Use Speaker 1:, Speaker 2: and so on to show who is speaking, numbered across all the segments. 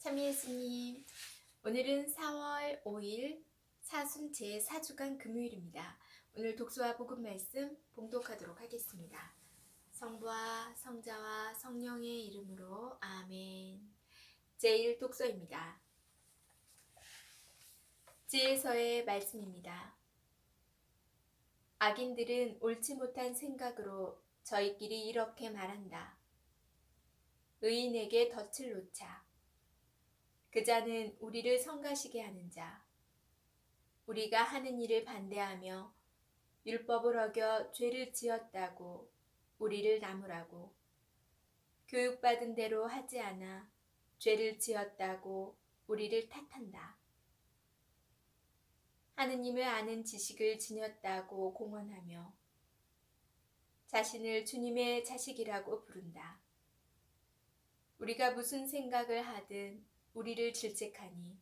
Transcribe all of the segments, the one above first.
Speaker 1: 참 예수님, 오늘은 4월 5일 사순 제4주간 금요일입니다. 오늘 독서와 복음 말씀 봉독하도록 하겠습니다. 성부와 성자와 성령의 이름으로 아멘. 제1 독서입니다. 지혜서의 말씀입니다. 악인들은 옳지 못한 생각으로 저희끼리 이렇게 말한다. 의인에게 덫을 놓자. 그 자는 우리를 성가시게 하는 자. 우리가 하는 일을 반대하며 율법을 어겨 죄를 지었다고 우리를 나무라고. 교육받은 대로 하지 않아 죄를 지었다고 우리를 탓한다. 하느님을 아는 지식을 지녔다고 공언하며 자신을 주님의 자식이라고 부른다. 우리가 무슨 생각을 하든 우리를 질책하니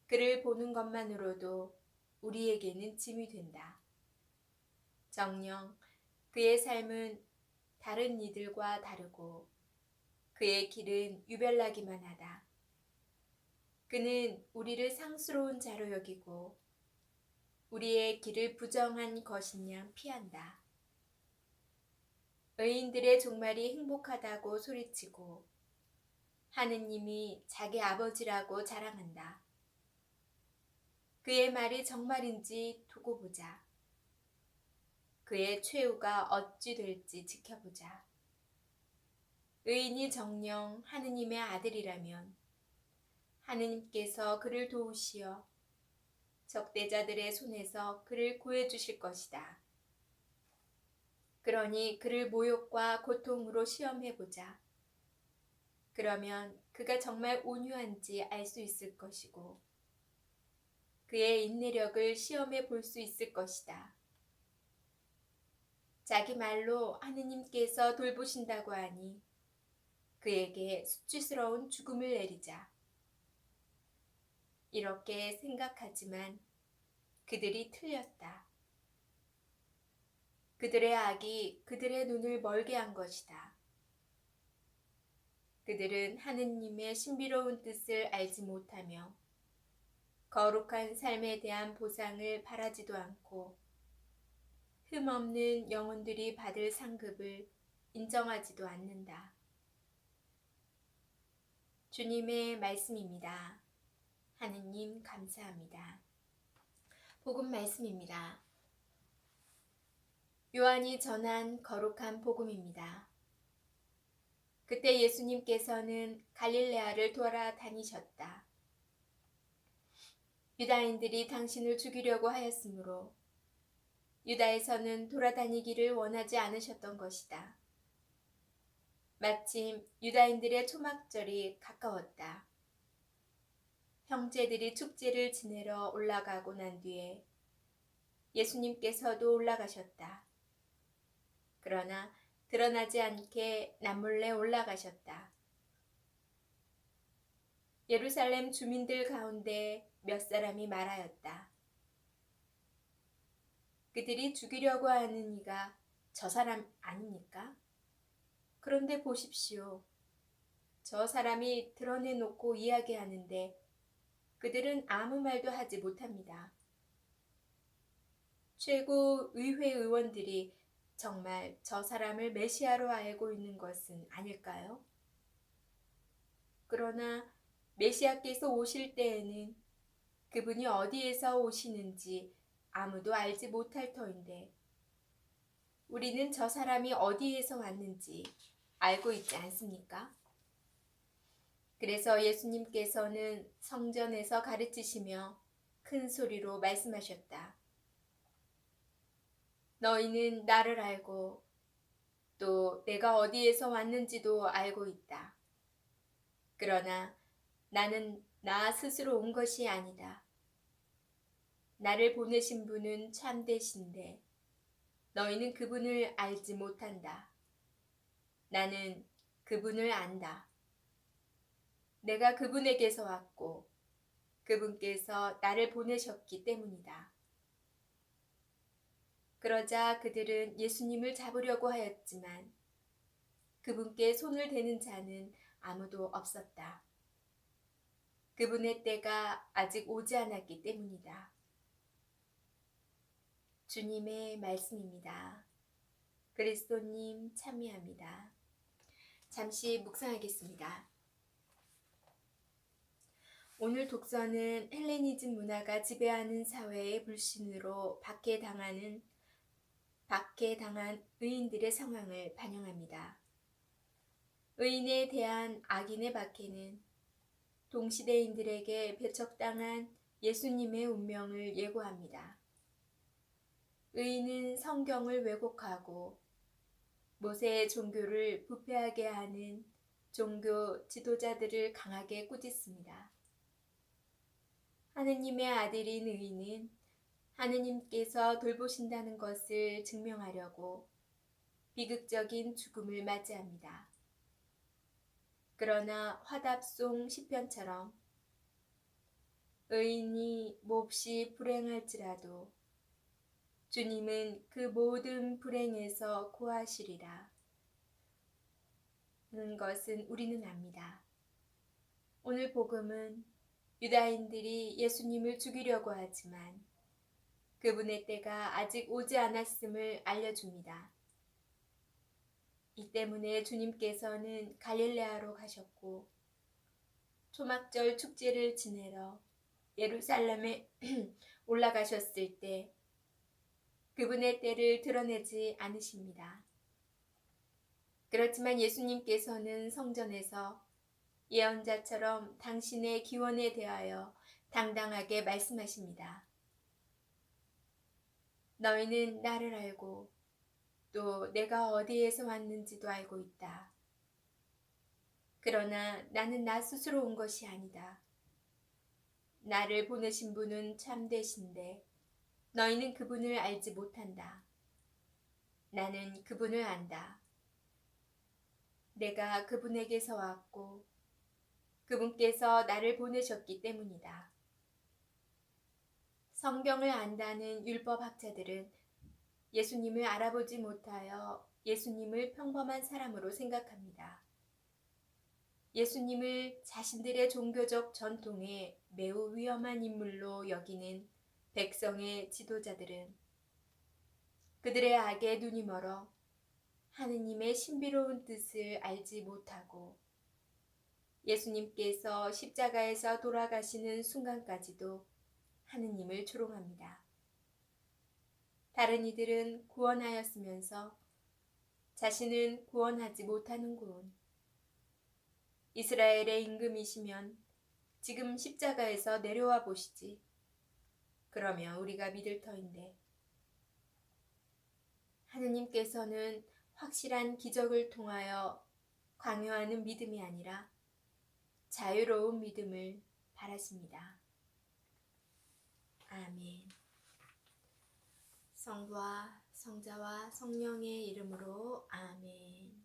Speaker 1: 그를 보는 것만으로도 우리에게는 짐이 된다. 정녕 그의 삶은 다른 이들과 다르고 그의 길은 유별나기만 하다. 그는 우리를 상스러운 자로 여기고 우리의 길을 부정한 것인 양 피한다. 의인들의 종말이 행복하다고 소리치고 하느님이 자기 아버지라고 자랑한다. 그의 말이 정말인지 두고 보자. 그의 최후가 어찌 될지 지켜보자. 의인이 정녕 하느님의 아들이라면 하느님께서 그를 도우시어 적대자들의 손에서 그를 구해주실 것이다. 그러니 그를 모욕과 고통으로 시험해보자. 그러면 그가 정말 온유한지 알 수 있을 것이고 그의 인내력을 시험해 볼 수 있을 것이다. 자기 말로 하느님께서 돌보신다고 하니 그에게 수치스러운 죽음을 내리자. 이렇게 생각하지만 그들이 틀렸다. 그들의 악이 그들의 눈을 멀게 한 것이다. 그들은 하느님의 신비로운 뜻을 알지 못하며 거룩한 삶에 대한 보상을 바라지도 않고 흠없는 영혼들이 받을 상급을 인정하지도 않는다. 주님의 말씀입니다. 하느님 감사합니다. 복음 말씀입니다. 요한이 전한 거룩한 복음입니다. 그때 예수님께서는 갈릴레아를 돌아다니셨다. 유다인들이 당신을 죽이려고 하였으므로 유다에서는 돌아다니기를 원하지 않으셨던 것이다. 마침 유다인들의 초막절이 가까웠다. 형제들이 축제를 지내러 올라가고 난 뒤에 예수님께서도 올라가셨다. 그러나 드러나지 않게 남몰래 올라가셨다. 예루살렘 주민들 가운데 몇 사람이 말하였다. 그들이 죽이려고 하는 이가 저 사람 아닙니까? 그런데 보십시오. 저 사람이 드러내놓고 이야기하는데 그들은 아무 말도 하지 못합니다. 최고 의회 의원들이 정말 저 사람을 메시아로 알고 있는 것은 아닐까요? 그러나 메시아께서 오실 때에는 그분이 어디에서 오시는지 아무도 알지 못할 터인데 우리는 저 사람이 어디에서 왔는지 알고 있지 않습니까? 그래서 예수님께서는 성전에서 가르치시며 큰 소리로 말씀하셨다. 너희는 나를 알고 또 내가 어디에서 왔는지도 알고 있다. 그러나 나는 나 스스로 온 것이 아니다. 나를 보내신 분은 참되신데 너희는 그분을 알지 못한다. 나는 그분을 안다. 내가 그분에게서 왔고 그분께서 나를 보내셨기 때문이다. 그러자 그들은 예수님을 잡으려고 하였지만 그분께 손을 대는 자는 아무도 없었다. 그분의 때가 아직 오지 않았기 때문이다. 주님의 말씀입니다. 그리스도님 참여합니다. 잠시 묵상하겠습니다. 오늘 독서는 헬레니즘 문화가 지배하는 사회의 불신으로 박해당한 의인들의 상황을 반영합니다. 의인에 대한 악인의 박해는 동시대인들에게 배척당한 예수님의 운명을 예고합니다. 의인은 성경을 왜곡하고 모세의 종교를 부패하게 하는 종교 지도자들을 강하게 꾸짖습니다. 하느님의 아들인 의인은 하느님께서 돌보신다는 것을 증명하려고 비극적인 죽음을 맞이합니다. 그러나 화답송 시편처럼 의인이 몹시 불행할지라도 주님은 그 모든 불행에서 구하시리라 는 것은 우리는 압니다. 오늘 복음은 유다인들이 예수님을 죽이려고 하지만 그분의 때가 아직 오지 않았음을 알려줍니다. 이 때문에 주님께서는 갈릴레아로 가셨고 초막절 축제를 지내러 예루살렘에 올라가셨을 때 그분의 때를 드러내지 않으십니다. 그렇지만 예수님께서는 성전에서 예언자처럼 당신의 기원에 대하여 당당하게 말씀하십니다. 너희는 나를 알고 또 내가 어디에서 왔는지도 알고 있다. 그러나 나는 나 스스로 온 것이 아니다. 나를 보내신 분은 참되신데 너희는 그분을 알지 못한다. 나는 그분을 안다. 내가 그분에게서 왔고 그분께서 나를 보내셨기 때문이다. 성경을 안다는 율법학자들은 예수님을 알아보지 못하여 예수님을 평범한 사람으로 생각합니다. 예수님을 자신들의 종교적 전통에 매우 위험한 인물로 여기는 백성의 지도자들은 그들의 악에 눈이 멀어 하느님의 신비로운 뜻을 알지 못하고 예수님께서 십자가에서 돌아가시는 순간까지도 하느님을 조롱합니다. 다른 이들은 구원하였으면서 자신은 구원하지 못하는군. 이스라엘의 임금이시면 지금 십자가에서 내려와 보시지. 그러면 우리가 믿을 터인데. 하느님께서는 확실한 기적을 통하여 강요하는 믿음이 아니라 자유로운 믿음을 바라십니다. 아멘. 성부와 성자와 성령의 이름으로 아멘.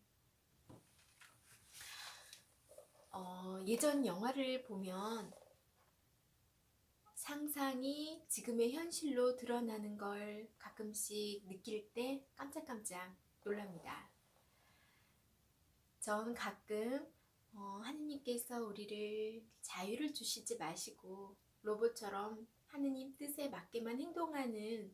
Speaker 1: 예전 영화를 보면 상상이 지금의 현실로 드러나는 걸 가끔씩 느낄 때 깜짝깜짝 놀랍니다. 전 가끔 하느님께서 우리를 자유를 주시지 마시고 로봇처럼 하느님 뜻에 맞게만 행동하는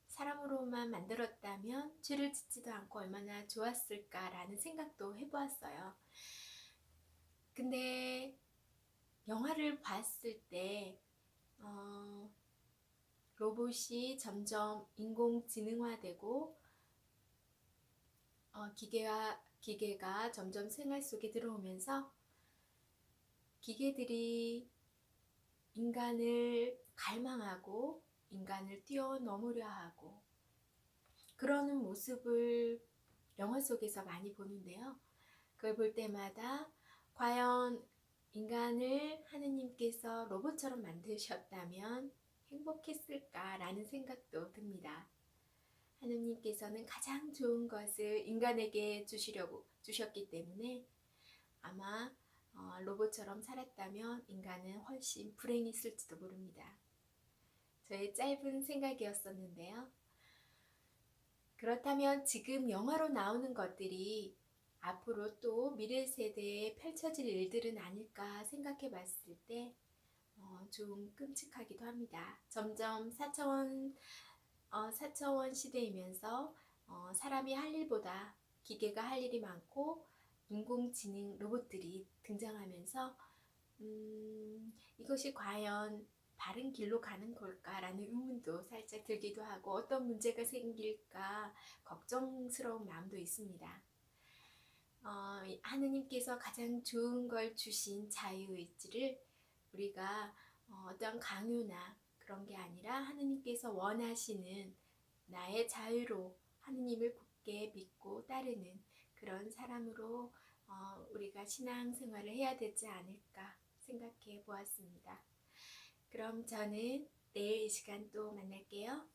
Speaker 1: 사람으로만 만들었다면 죄를 짓지도 않고 얼마나 좋았을까라는 생각도 해보았어요. 근데 영화를 봤을 때 로봇이 점점 인공지능화되고 기계가 점점 생활 속에 들어오면서 기계들이 인간을 갈망하고 인간을 뛰어넘으려 하고 그러는 모습을 영화 속에서 많이 보는데요. 그걸 볼 때마다 과연 인간을 하느님께서 로봇처럼 만드셨다면 행복했을까라는 생각도 듭니다. 하느님께서는 가장 좋은 것을 인간에게 주셨기 때문에 아마 로봇처럼 살았다면 인간은 훨씬 불행했을지도 모릅니다. 저의 짧은 생각이었었는데요. 그렇다면 지금 영화로 나오는 것들이 앞으로 또 미래 세대에 펼쳐질 일들은 아닐까 생각해 봤을 때 좀 끔찍하기도 합니다. 점점 4차원 시대이면서 사람이 할 일보다 기계가 할 일이 많고 인공지능 로봇들이 등장하면서 이것이 과연 바른 길로 가는 걸까라는 의문도 살짝 들기도 하고 어떤 문제가 생길까 걱정스러운 마음도 있습니다. 하느님께서 가장 좋은 걸 주신 자유의지를 우리가 어떤 강요나 그런 게 아니라 하느님께서 원하시는 나의 자유로 하느님을 굳게 믿고 따르는 그런 사람으로 우리가 신앙생활을 해야 되지 않을까 생각해 보았습니다. 그럼 저는 내일 이 시간 또 만날게요.